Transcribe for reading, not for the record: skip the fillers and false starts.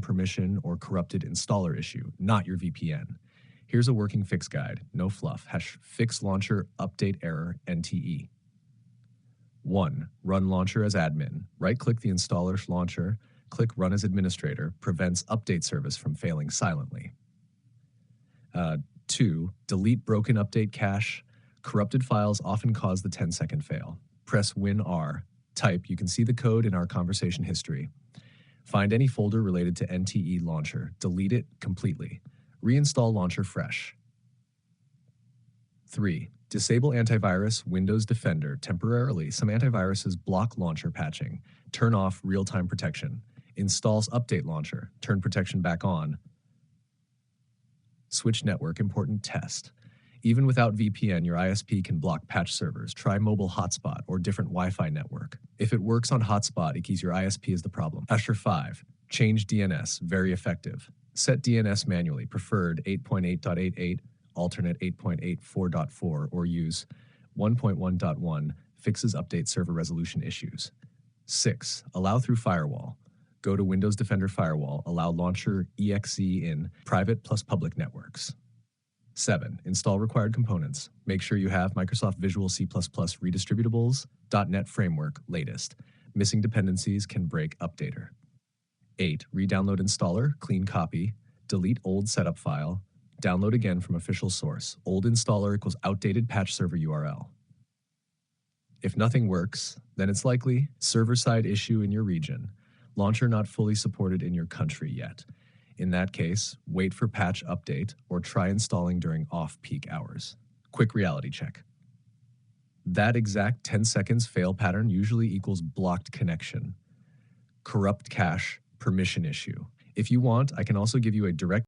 permission, or corrupted installer issue, not your VPN. Here's a working fix guide, no fluff, #fix launcher update error NTE. 1. Run launcher as admin. Right-click the installer's launcher, click Run as administrator, prevents update service from failing silently. 2. Delete broken update cache. Corrupted files often cause the 10-second fail. Press WinR. Type, you can see the code in our conversation history. Find any folder related to NTE launcher. Delete it completely. Reinstall launcher fresh. 3. Disable antivirus Windows Defender temporarily. Some antiviruses block launcher patching. Turn off real-time protection. Installs update launcher. Turn protection back on. Switch network important test. Even without VPN, your ISP can block patch servers. Try mobile hotspot or different Wi-Fi network. If it works on hotspot, it means your ISP is the problem. 5. Change DNS. Very effective. Set DNS manually. Preferred 8.8.88, alternate 8.84.4, or use 1.1.1. Fixes update server resolution issues. 6. Allow through firewall. Go to Windows Defender Firewall. Allow launcher exe in private plus public networks. 7. Install required components. Make sure you have Microsoft Visual C++ redistributables, .NET Framework, latest. Missing dependencies can break updater. 8. Re-download installer, clean copy, delete old setup file, download again from official source. Old installer equals outdated patch server URL. If nothing works, then it's likely server-side issue in your region. Launcher not fully supported in your country yet. In that case, wait for patch update or try installing during off-peak hours. Quick reality check. That exact 10 seconds fail pattern usually equals blocked connection. Corrupt cache, permission issue. If you want, I can also give you a direct